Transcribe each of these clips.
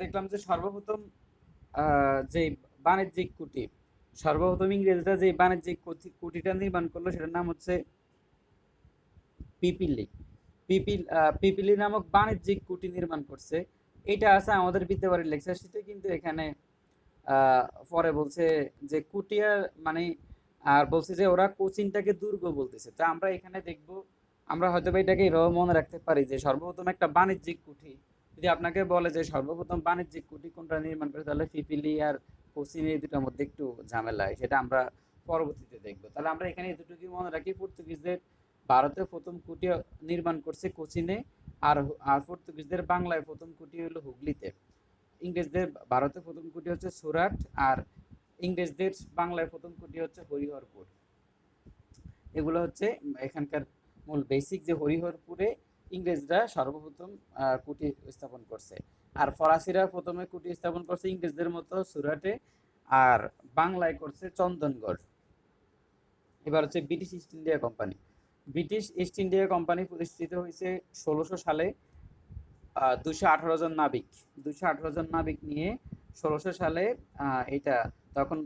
দেখলাম যে সর্বপ্রথম যে বাণিজ্যিক কুঠি, সর্বপ্রথম ইংরেজরা যে বাণিজ্যিক কুঠিটা নির্মাণ করলো সেটার নাম হচ্ছে পিপিলি। পিপিলি নামক বাণিজ্যিক কুঠি নির্মাণ করছে। এটা আছে আমাদের বিদ্যাবাড়ির লেকচার শিটে, কিন্তু এখানে পরে বলছে যে কুটিয়া মানে, আর বলছে যে ওরা কোচিনটাকে দুর্গ বলতেছে। তা আমরা এখানে দেখব, আমরা হয়তো বা এটাকে এভাবে মনে রাখতে পারি যে সর্বপ্রথম একটা বাণিজ্যিক কুঠি যদি আপনাকে বলে যে সর্বপ্রথম বাণিজ্যিক কুঠি কোনটা নির্মাণ করে, তাহলে পিপিলি আর কোচিন এই দুটার মধ্যে একটু ঝামেলা হয়, সেটা আমরা পরবর্তীতে দেখবো। তাহলে আমরা এখানে এতটুকু মনে রাখি, পর্তুগিজদের ভারতে প্রথম কুঠি নির্মাণ করছে কোচিনে, আর আর পর্তুগিজদের বাংলায় প্রথম কুঠি হলো হুগলিতে। ইংরেজদের ভারতে প্রথম কুটি হচ্ছে সুরাট, আর ইংরেজদের বাংলায় প্রথম কুটি হচ্ছে হরিহরপুর। এগুলো হচ্ছে এখানকার মূল বেসিক, যে হরিহরপুরে ইংরেজরা সর্বপ্রথম কুটি স্থাপন করছে। আর ফরাসিরা প্রথমে কুটি স্থাপন করছে ইংরেজদের মতো সুরাটে, আর বাংলায় করছে চন্দনগড়। এবার হচ্ছে British east India company. British east India company প্রতিষ্ঠিত হয়েছে 1600 সালে। 218 জন নাবিক, 218 জন নাবিক নিয়ে 1600 সালে এটা, তখন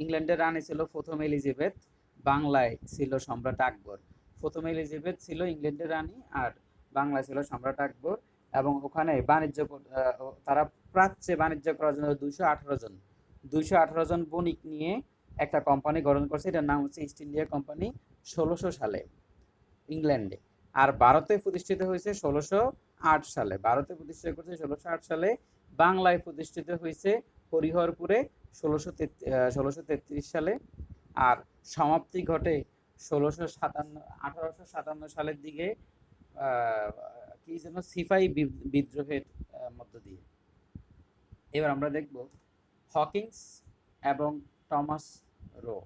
ইংল্যান্ডের রানী ছিল প্রথম এলিজাবেথ, বাংলায় ছিল সম্রাট আকবর। প্রথম এলিজাবেথ ছিল ইংল্যান্ডের রানী, আর বাংলায় ছিল সম্রাট আকবর। এবং ওখানে বাণিজ্য তারা প্রাচ্যে বাণিজ্য করার জন্য 218 জন বণিক নিয়ে একটা কোম্পানি গঠন করছে, এটার নাম হচ্ছে ইস্ট ইন্ডিয়া কোম্পানি, 1600 সালে ইংল্যান্ডে। আর ভারতে প্রতিষ্ঠিত হয়েছে 1608 সালে, ভারতে প্রতিষ্ঠিত করছে 1608 সালে। বাংলায় প্রতিষ্ঠিত হয়েছে হরিহরপুরে 1633 সালে। আর সমাপ্তি ঘটে 1857 সালের দিকে, কি যেন সিপাহী বিদ্রোহের মধ্য দিয়ে। এবার আমরা দেখব হকিংস এবং টমাস রো।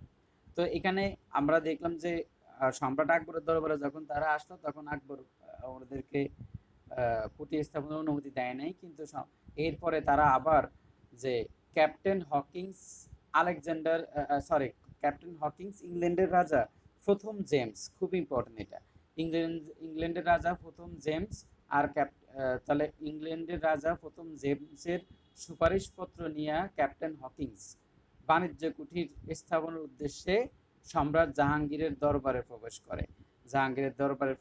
তো এখানে আমরা দেখলাম যে সম্রাট আকবরের দরবারে যখন তারা আসলো, তখন আকবর ওদেরকে কুটি স্থাপনের অনুমতি দেয় নাই, কিন্তু এরপরে তারা আবার যে captain Hawkins Alexander, sorry, captain Hawkins ইংল্যান্ডের রাজা প্রথম জেমস, খুব ইম্পর্টেন্ট এটা, ইংল্যান্ডের রাজা প্রথম জেমস, আর তাহলে ইংল্যান্ডের রাজা প্রথম জেমসের সুপারিশপত্র নিয়ে ক্যাপ্টেন হকিংস বাণিজ্য কুঠির স্থাপনের উদ্দেশ্যে সম্রাট জাহাঙ্গীরের দরবারে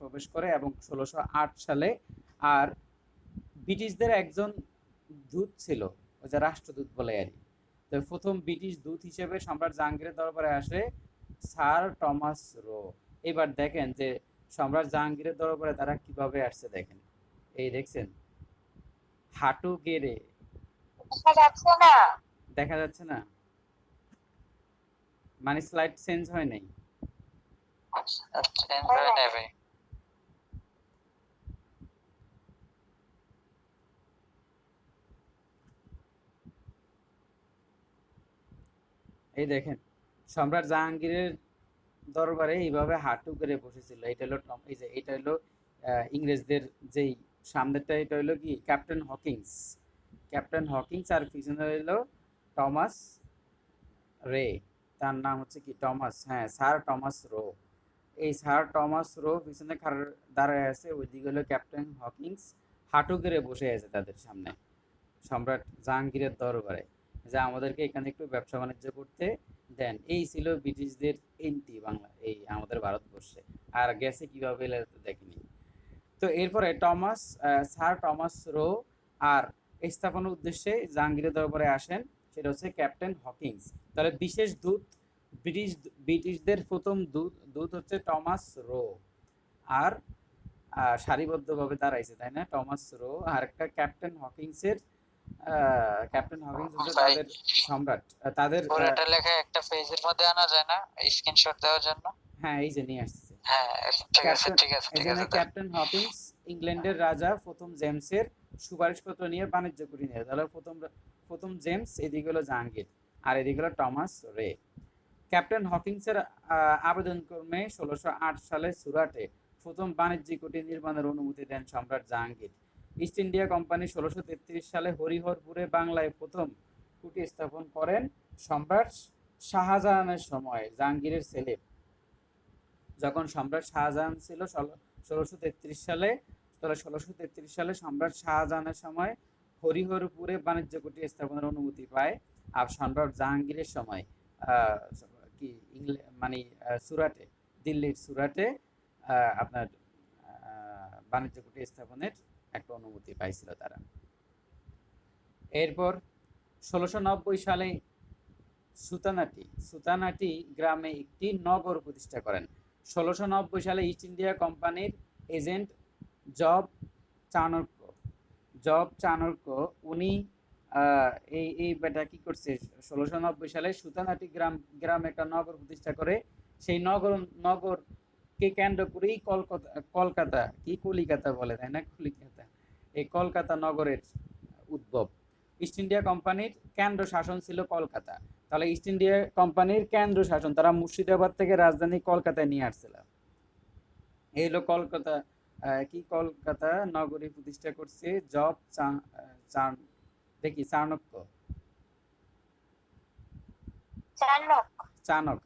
প্রবেশ করে এবং 1608 সালে। আর ব্রিটিশদের একজন দূত ছিল, ওই যে রাষ্ট্রদূত বলে আর কি। তো প্রথম ব্রিটিশ দূত হিসেবে সম্রাট জাহাঙ্গীরের দরবারে আসে স্যার টমাস রো। এবার দেখেন যে সম্রাট জাহাঙ্গীরের দরবারে তারা কিভাবে আসছে, দেখেন, এই দেখছেন, হাঁটু গেড়ে। দেখা যাচ্ছে না, মানে স্লাইড চেঞ্জ হয় নাই। এই দেখেন, সম্রাট জাহাঙ্গীরের দরবারে এইভাবে হাঁটু করে বসেছিল। এটা হলো এই যে এটা হলো ইংরেজদের যেই সামনেরটা, এটা হলো কি ক্যাপ্টেন হকিংস, আর পিছনে হলো টমাস রে, তার নাম হচ্ছে কি টমাস, হ্যাঁ, স্যার টমাস রো। এই স্যার টমাস রো পিছনে দাঁড়ায় আছে, ওইদিকে হলো ক্যাপ্টেন হকিংস হাঁটু করে বসে আছে তাদের সামনে সম্রাট জাহাঙ্গীরের দরবারে, যে আমাদেরকে এখানে একটু ব্যবসা বাণিজ্য করতে দেন। এই ছিল ব্রিটিশদের এন্ট্রি বাংলা, এই আমাদের ভারতবর্ষে। আর গেছে কিভাবে দেখিনি। তো এরপরে স্যার টমাস রো আর স্থাপনের উদ্দেশ্যে জাহাঙ্গীরের দরবারে আসেন, সেটা হচ্ছে ক্যাপ্টেন হকিংস। তাহলে বিশেষ দূত, ব্রিটিশদের প্রথম দূত হচ্ছে টমাস রো। আর সারিবদ্ধভাবে দাঁড়াইছে, তাই না, টমাস রো আর একটা ক্যাপ্টেন হকিংসের, ক্যাপ্টেন হকিংস হচ্ছে তাদের সম্রাট। তাদের পুরোটা লেখা একটা পেজের মধ্যে আনা যায় না স্ক্রিনশট দেওয়ার জন্য? হ্যাঁ, এই যে নিয়ে আসছে। হ্যাঁ, ঠিক আছে ঠিক আছে ঠিক আছে। ক্যাপ্টেন হকিংস ইংল্যান্ডের রাজা প্রথম জেমসের সুপারিশপত্র নিয়ে বাণিজ্য কুঠি নিয়ে, তাহলে প্রথম জেমস, এদিকে হলো জাহাঙ্গীর, আর এদিকে হলো টমাস রে। ক্যাপ্টেন হকিংসের আবেদন ক্রমে 1608 সালে সুরাটে প্রথম বাণিজ্যিক কুঠি নির্মাণের অনুমতি দেন সম্রাট জাহাঙ্গীর। ইস্ট ইন্ডিয়া কোম্পানি 1633 সালে হরিহরপুরে বাংলায় প্রথম কুঠি স্থাপন করেন সম্রাট শাহজাহানের সময়, জাহাঙ্গীরের ছেলে যখন সম্রাট শাহজাহান ছিল 1633 সালে, তাহলে 1633 সালে সম্রাট শাহজাহানের সময় হরিহরপুরে বাণিজ্য কুঠি স্থাপনের অনুমতি পায় আর সম্রাট জাহাঙ্গীরের সময় কি মানে সুরাটে, দিল্লির সুরাটে আপনার বাণিজ্য কুঠি স্থাপনের একটা অনুমতি পাইছিল তারা। এরপর 1690 সালে সুতানাটি গ্রামে একটি নগর প্রতিষ্ঠা করেন। 1690 সালে ইস্ট ইন্ডিয়া কোম্পানির এজেন্ট জব চাণক্য উনি এই বেটা কি করছে, 1690 সালে সুতানাটি গ্রামে একটা নগর প্রতিষ্ঠা করে। সেই নগরকে কেন্দ্র করেই কলিকাতা বলে, তাই না, কলিকাতা, এই কলকাতা নগরের উদ্ভব। ইস্ট ইন্ডিয়া কোম্পানির কেন্দ্র শাসন ছিল কলকাতা। তাহলে ইস্ট ইন্ডিয়া কোম্পানির কেন্দ্র শাসন তারা মুর্শিদাবাদ থেকে রাজধানী কলকাতায় নিয়ে আসছিল। এই হলো কলকাতা, কলকাতা নগরী প্রতিষ্ঠা করছে চাণক্য।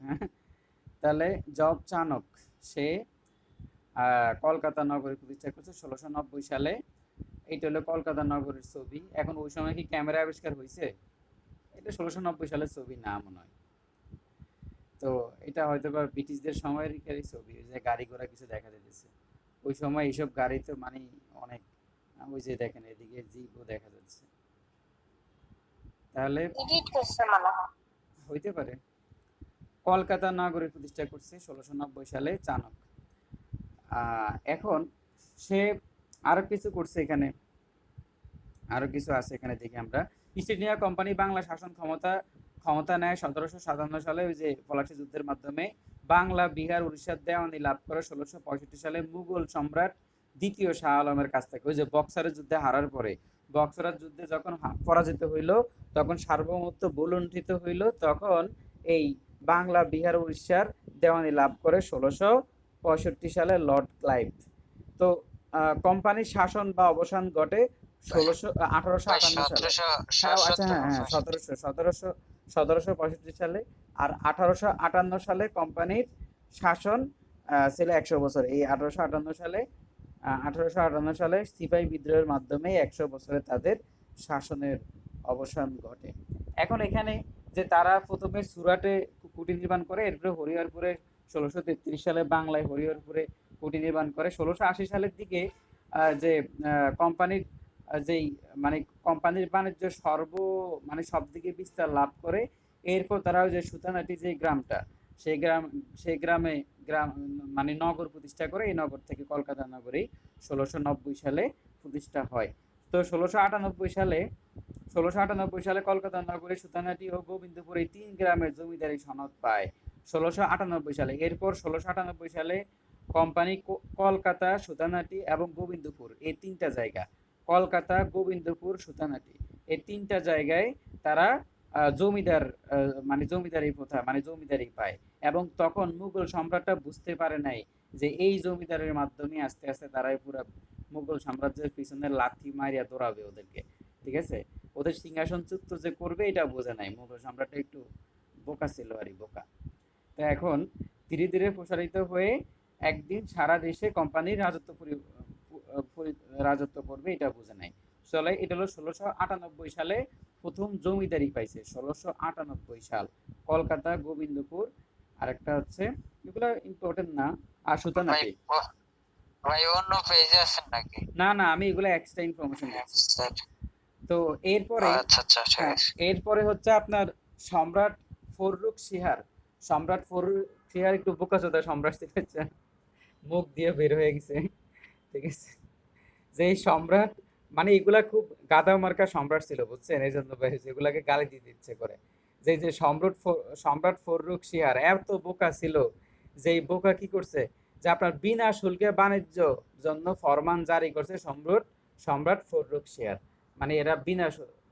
হ্যাঁ, তাহলে চাণক সে কলকাতা নগরী প্রতিষ্ঠা করছে 1690 সালে। এইটা হলো কলকাতা নগরের ছবি। এখন ওই সময় কি ক্যামেরা আবিষ্কার হয়েছে? এটা 1690 সালের ছবি না মনে হয়। তো এটা হয়তো বা ব্রিটিশদের সময়ের ছবি, যে গাড়ি ঘোড়া কিছু দেখা যাচ্ছে ওই সময়। এইসব গাড়ি তো মানে অনেক, ওই যে দেখেন এদিকে জিপও দেখা যাচ্ছে, তাহলে হইতে পারে। কলকাতা নগরী প্রতিষ্ঠা করছে 1690 সালে চাণক। এখন সে আরো কিছু করছে, এখানে আরো কিছু আছে, এখানে দেখি আমরা। ইস্ট ইন্ডিয়া কোম্পানি বাংলা শাসন ক্ষমতা নেয় 1757 সালে, ওই যে পলাশী যুদ্ধের মাধ্যমে। বাংলা, বিহার, উড়িষ্যার দেওয়ানি লাভ করে 1665 সালে মুঘল সম্রাট দ্বিতীয় শাহ আলমের কাছ থেকে। ওই যে বক্সারের যুদ্ধে হারার পরে, বক্সারের যুদ্ধে যখন পরাজিত হইল, তখন সার্বভৌমত্ব ভূলুণ্ঠিত হইল, তখন এই বাংলা, বিহার, উড়িষ্যার দেওয়ানি লাভ করে 1665 সালে লর্ড ক্লাইভ। তো কোম্পানির শাসন বা অবসান ঘটে 1858 সালে। আচ্ছা, হ্যাঁ, 1765 সালে। আর 1858 সালে কোম্পানির শাসন ছিল 100 বছর। এই 1858 সালে সিপাহী বিদ্রোহের মাধ্যমে 100 বছরে তাদের শাসনের অবসান ঘটে। এখন এখানে যে তারা প্রথমে সুরাটে কুঠি নির্মাণ করে, এরপরে হরিহরপুরে 1633 সালে বাংলায় হরিহরপুরে কুঠি নির্মাণ করে। 1680 সালের দিকে যে কোম্পানির যেই মানে কোম্পানির বাণিজ্য সব দিকে বিস্তার লাভ করে। এরপর তারা ওই যে সুতানাটি যে গ্রামটা, সেই গ্রামে মানে নগর প্রতিষ্ঠা করে। এই নগর থেকে কলকাতা নগরী 1690 সালে প্রতিষ্ঠা হয়। তো 1698 সালে কলকাতা নগরী সুতানাটি ও গোবিন্দপুর এই 3 গ্রামের জমিদারি সনদ পায় 1698 সালে। এরপর 1698 সালে কোম্পানি কলকাতা, সুতানাটি এবং গোবিন্দপুর এই 3টা জায়গা, কলকাতা, গোবিন্দপুর, সুতানাটি এই 3টা জায়গায় তারা জমিদারি প্রথা জমিদারি পায়। এবং তখন মুঘল সম্রাটরা বুঝতে পারে নাই যে এই জমিদারের মাধ্যমে আস্তে আস্তে তারাই পুরো মুঘল সাম্রাজ্যের পিছনে লাথি মারিয়া দৌড়াবে ওদেরকে, ঠিক আছে, ওদের সিংহাসনচ্যুত যে করবে এটা বোঝে নাই। মুঘল সম্রাটটা একটু বোকা ছিল, আর বোকা। তো এখন ধীরে ধীরে প্রসারিত হয়ে একদিন সারা দেশে কোম্পানির রাজত্ব করবে এটা বোঝে নাই। চলে, এটা হলো 1698 সালে প্রথম জমিদারি পাইছে। 1698 সাল, কলকাতা, গোবিন্দপুর, আরেকটা হচ্ছে, এগুলো ইম্পর্টেন্ট না। আর সুতানাটি ভাই অন্য পেজে আছেন নাকি? না, আমি এগুলো এক্সট্রা ইনফরমেশন দিচ্ছি। তো এরপরে হচ্ছে আপনার সম্রাট ফররুখ সিহার একটু বোকাচোদা সম্রাট ছিল, মুখ দিয়ে বের হয়ে গেছে, ঠিক আছে। যে সম্রাট মানে এগুলা খুব গাদা মার্কা সম্রাট ছিল, বুঝছেন, এই জন্য এগুলাকে গালি দিতে ইচ্ছে করে। যে সম্রাট ফররুখ সিহার এত বোকা ছিল, যে বোকা কি করছে, যে আপনার বিনা শুল্কে বাণিজ্য জন্য ফরমান জারি করছে সম্রাট ফররুখ সিহার। মানে এরা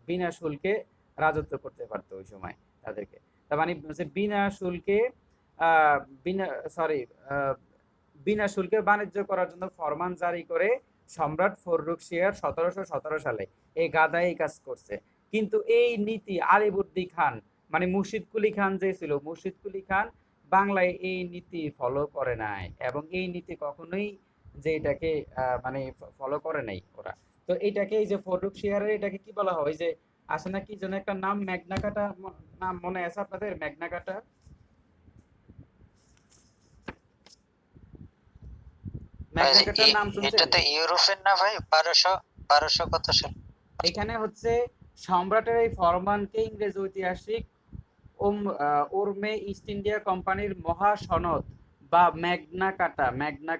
বিনা শুল্কে রাজত্ব করতে পারতো ওই সময় তাদেরকে। তার মানে বিনা শুল্কে বিনা শুল্কে বাণিজ্য করার জন্য ফরমান জারি করে সম্রাট ফররুখ সিহার 1717 সালে এই গাদা এই কাজ করছে। কিন্তু এই নীতি আলিবর্দী খান মানে মুর্শিদ কুলি খান যে ছিল, মুর্শিদ কুলি খান বাংলায় এই নীতি ফলো করে নাই, এবং এই নীতি কখনোই যে এটাকে মানে ফলো করে নাই ওরা। তো এটাকে এই যে ফররুখ শিয়ারের এটাকে কি বলা হয়, যে আসে না কি যেন একটা নাম ম্যাগনা কাটা, নাম মনে আছে আপনাদের ম্যাগনা কাটা? ভাই ম্যাগনা কাটার নাম এটা শুনছেন? তো ইউরোপের না ভাই, 1200 কত সাল? এখানে হচ্ছে সম্রাটের এই ফরমানকে ইংরেজ ঐতিহাসিক ওরমে ইস্ট ইন্ডিয়া কোম্পানির মহা সনদ বা ম্যাগনা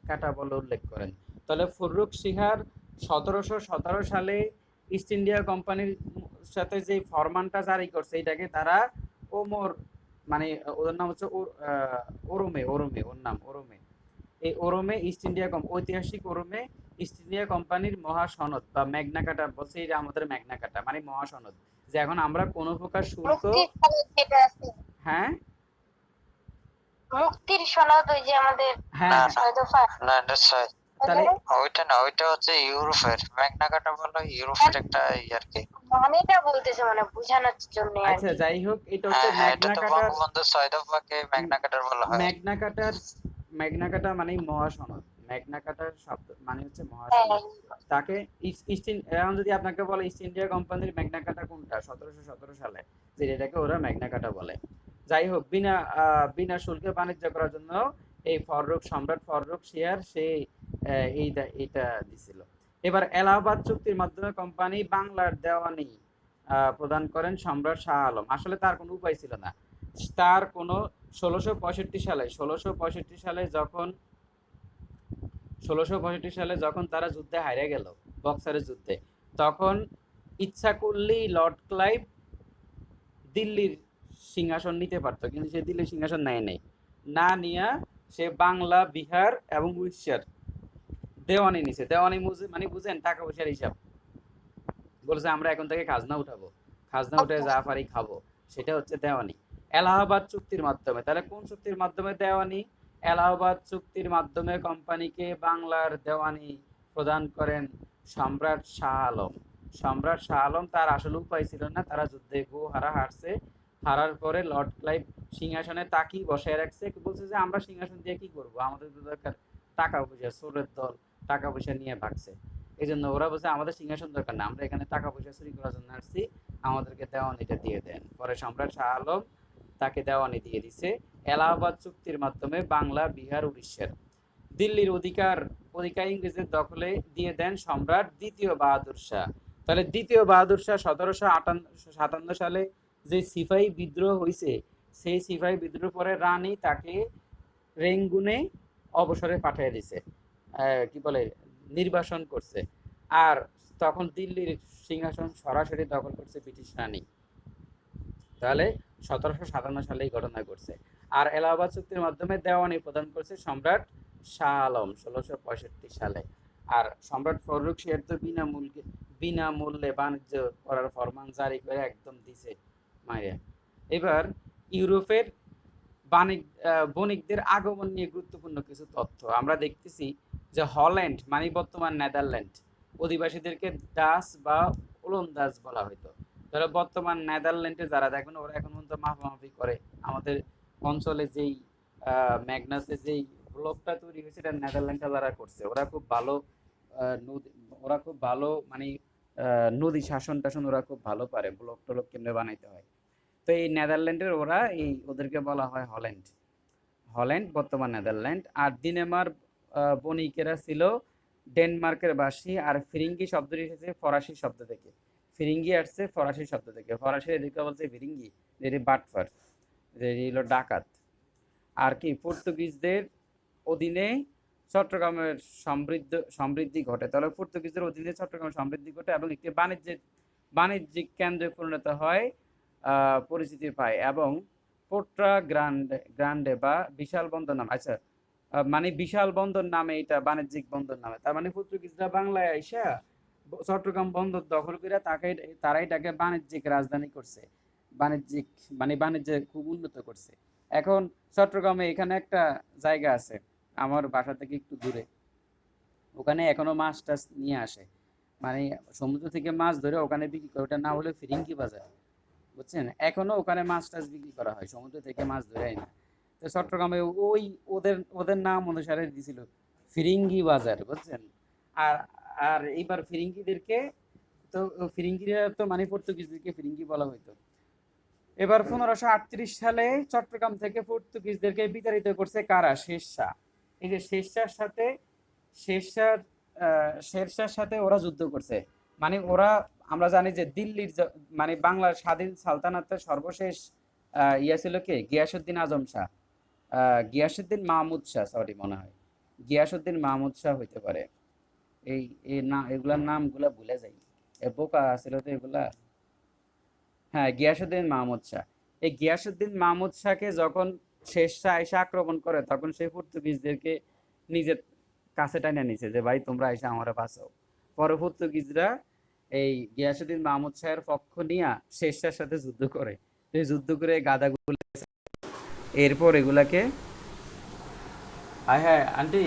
কাটা বলে উল্লেখ করেন। তাহলে ফররুখ সিহার 1717 সালে ইস্ট ইন্ডিয়া কোম্পানির সাথে যে ফরমানটা জারি করছে এটাকে তারা ওমর, মানে ওর নাম হচ্ছে ওর নাম ওরমে, এই ওরমে ইস্ট ইন্ডিয়া ঐতিহাসিক ওরমে ইস্ট ইন্ডিয়া কোম্পানির মহাসনদ বা ম্যাগনা কাটা বলছে, এটা আমাদের ম্যাগনা কাটা মানে মহাসনদ, যে এখন আমরা কোনো প্রকার শুল্ক, মুক্তির সনদ যেটা আছে, হ্যাঁ মুক্তির সনদ ওই যে আমাদের হ্যাঁ না হ্যাঁ, না 6 দফা, না, এটা ছয়। তাহলে ওইটা না, ওইটা হচ্ছে ইউরোপের। ম্যাগনা কাটা বলো ইউরোপের একটা আর কি। মানেটা বলতেছে মানে বোঝানোর জন্য আর আচ্ছা কি। যাই হোক, এটা হচ্ছে হ্যাঁ, এটা ম্যাগনা তো কাটার, বঙ্গবন্ধু 6 দফাকে ম্যাগনা কাটার বলা হয়। ম্যাগনা কাটার ম্যাগনা কাটা মানে মহাসনদ, ম্যাগনা কাটার শব্দ মানে হচ্ছে হ্যাঁ, মহাসনদ। তাকে এখন যদি আপনাকে বলে ইস্ট ইন্ডিয়া কোম্পানির ম্যাগনা কাটা কোনটা 1717 সালে, যে এটাকে ওরা ম্যাগনা কাটা বলে। যাই হোক, বিনা শুল্কে বাণিজ্য করার জন্য এই সম্রাট ফররুখ শিয়ার সে এইটা দিছিল। এবার এলাহাবাদ চুক্তির মাধ্যমে কোম্পানি বাংলার দেওয়ানি প্রদান করেন সম্রাট শাহ আলম। আসলে তার কোনো উপায় ছিল না, তার কোনো 1665 সালে যখন তারা যুদ্ধে হারে গেল, বক্সারের যুদ্ধে, তখন ইচ্ছা করলেই লর্ড ক্লাইভ দিল্লির সিংহাসন নিতে পারতো, কিন্তু সে দিল্লির সিংহাসন নেয় নাই, না নিয়ে সে বাংলা, বিহার এবং উড়িষ্যার দেওয়ানি নিছে। দেওয়ানি মানে বুঝেন টাকা পয়সার হিসাব, বলছে আমরা এখন থেকে খাজনা উঠাবো, খাজনা উঠে যা পারি খাবো, সেটা হচ্ছে দেওয়ানি। এলাহাবাদ চুক্তির মাধ্যমে, তাহলে কোন চুক্তির মাধ্যমে দেওয়ানি? এলাহাবাদ চুক্তির মাধ্যমে কোম্পানিকে বাংলার দেওয়ানি প্রদান করেন সম্রাট শাহ আলম। সম্রাট শাহ আলম তার আসলে উপায় ছিল না, তারা যুদ্ধে হারছে, হারার পরে লর্ড ক্লাইভ সিংহাসনে তাকেই বসায় রাখছে, বলছে যে আমরা সিংহাসন দিয়ে কি করব, আমাদের তো দরকার টাকা পয়সা, চোরের দল টাকা পয়সা নিয়ে ভাগছে, এই জন্য ওরা বলছে আমাদের সিংহাসন দরকার না, আমরা এখানে টাকা পয়সা চুরি করার জন্য আসছি, আমাদেরকে দেওয়ানিটা দিয়ে দেন। পরে সম্রাট শাহ আলম তাকে দেওয়ানি দিয়ে দিছে এলাহাবাদ চুক্তির মাধ্যমে বাংলা, বিহার, উড়িষ্যার। দিল্লির অধিকার ইংরেজদের দখলে দিয়ে দেন সম্রাট দ্বিতীয় বাহাদুর শাহ। তাহলে দ্বিতীয় বাহাদুর শাহ 1757 সালে যে সিপাহী বিদ্রোহ হয়েছে, সেই সিপাহী বিদ্রোহ পরে রানী তাকে রেঙ্গুনে অবসরে পাঠিয়ে দিছে, কি বলে নির্বাসন করছে। আর তখন দিল্লির সিংহাসন সরাসরি দখল করছে ব্রিটিশ রানী। তাহলে 1757 সালে এই ঘটনা ঘটছে। আর এলাহাবাদ চুক্তির মাধ্যমে দেওয়ানি প্রদান করছে সম্রাট শাহ আলম 1665 সালে। আর সম্রাট ফররুখ সিয়ার তো বিনামূল্যে বাণিজ্য করার ফরমান জারি করে একদম দিছে মাইয়া। এবার ইউরোপের বণিকদের আগমন নিয়ে গুরুত্বপূর্ণ কিছু তথ্য আমরা দেখতেছি, যে হল্যান্ড মানে বর্তমান নেদারল্যান্ড, অধিবাসীদেরকে ডাচ বা ওলন্দাজ বলা হতো। তাহলে বর্তমান নেদারল্যান্ডে যারা দেখবেন ওরা এখন পর্যন্ত মাপামাপি করে, আমাদের অঞ্চলে যেই ম্যাগনাসের যেই ব্লকটা তৈরি হয়েছে এটা নেদারল্যান্ডটা যারা করছে, ওরা খুব ভালো নদী, ওরা খুব ভালো মানে নদী শাসন টাসন ওরা খুব ভালো পারে, ব্লক টলক কেমনে বানাইতে হয়। তো এই নেদারল্যান্ডের ওরা ওদেরকে বলা হয় হল্যান্ড, বর্তমান নেদারল্যান্ড। আর দিনেমার বণিকেরা ছিল ডেনমার্কের বাসী। আর ফিরিঙ্গি শব্দটি এসেছে ফরাসি শব্দ থেকে, ফিরিঙ্গি আসছে ফরাসি শব্দ থেকে, ফরাসি এদিকে বলছে ফিরিঙ্গি, যেটি বাটফার, যেটি হলো ডাকাত। আর কি পর্তুগিজদের অধীনে চট্টগ্রামের সমৃদ্ধি ঘটে। তাহলে পর্তুগিজদের অধীনে চট্টগ্রামের সমৃদ্ধি ঘটে এবং একটি বাণিজ্যিক কেন্দ্রে পরিণত হয়, পরিচিতি পায়, এবং পোর্ট্রা গ্রান্ডে বা বিশাল বন্দর নাম, আচ্ছা মানে বিশাল বন্দর নামে, এটা বাণিজ্যিক বন্দর নামে। তার মানে পর্তুগিজরা বাংলায় আইসা চট্টগ্রাম বন্দর দখল করে তারাই এটাকে বাণিজ্যিক রাজধানী করছে, বাণিজ্যিক মানে বাণিজ্যে খুব উন্নত করছে। এখন চট্টগ্রামে এখানে একটা জায়গা আছে আমার বাসা থেকে একটু দূরে, ওখানে এখনো মাছ টাছ নিয়ে আসে, মানে সমুদ্র থেকে মাছ ধরে ওখানে বিক্রি করে, ওটা না হলে ফিরিঙ্গি বাজার, বুঝছেন, এখনো ওখানে মাছ টাছ বিক্রি করা হয়, সমুদ্র থেকে মাছ ধরে আয় না। তো চট্টগ্রামে ওই ওদের ওদের নাম অনুসারে দিছিল ফিরিঙ্গি বাজার, বুঝছেন। আর আর এইবার ফিরিঙ্গিদেরকে তো ফিরিঙ্গিরা তো মানে পর্তুগিজদেরকে ফিরিঙ্গি বলা হইতো। এবার 1538 সালে চট্টগ্রাম থেকে পর্তুগিজদেরকে বিতাড়িত করছে কারা? শেরশাহ। এই যে শেরশাহর শেরশাহর সাথে ওরা যুদ্ধ করছে। মানে ওরা, আমরা জানি যে দিল্লির মানে বাংলার স্বাধীন সালতানাতের সর্বশেষ ইয়া ছিল কে? গিয়াসুদ্দিন আজম শাহ, গিয়াসুদ্দিন মাহমুদ শাহ, সরি মনে হয় গিয়াসুদ্দিন মাহমুদ শাহ হইতে পারে। এই এই না, এগুলার নামগুলা ভুলে যাই, এ বোকা ছিল তো এগুলা। হ্যাঁ, গিয়াসুদ্দিন মাহমুদ শাহ। এই গিয়াসুদ্দিন মাহমুদ শাহকে যখন শেরশাহ এসে আক্রমণ করে, তখন সেই পর্তুগিজদেরকে নিজের কাছে টাইনা নিছে যে ভাই তোমরা এসে আমারে বাঁচাও। পরে পর্তুগিজরা এই গিয়াসুদ্দিন মাহমুদ শাহের পক্ষ নিয়ে শেরশাহর সাথে যুদ্ধ করে। তো এই যুদ্ধ করে গাদাগুলো, এরপর এগুলাকে, হ্যাঁ হ্যাঁ আন্টি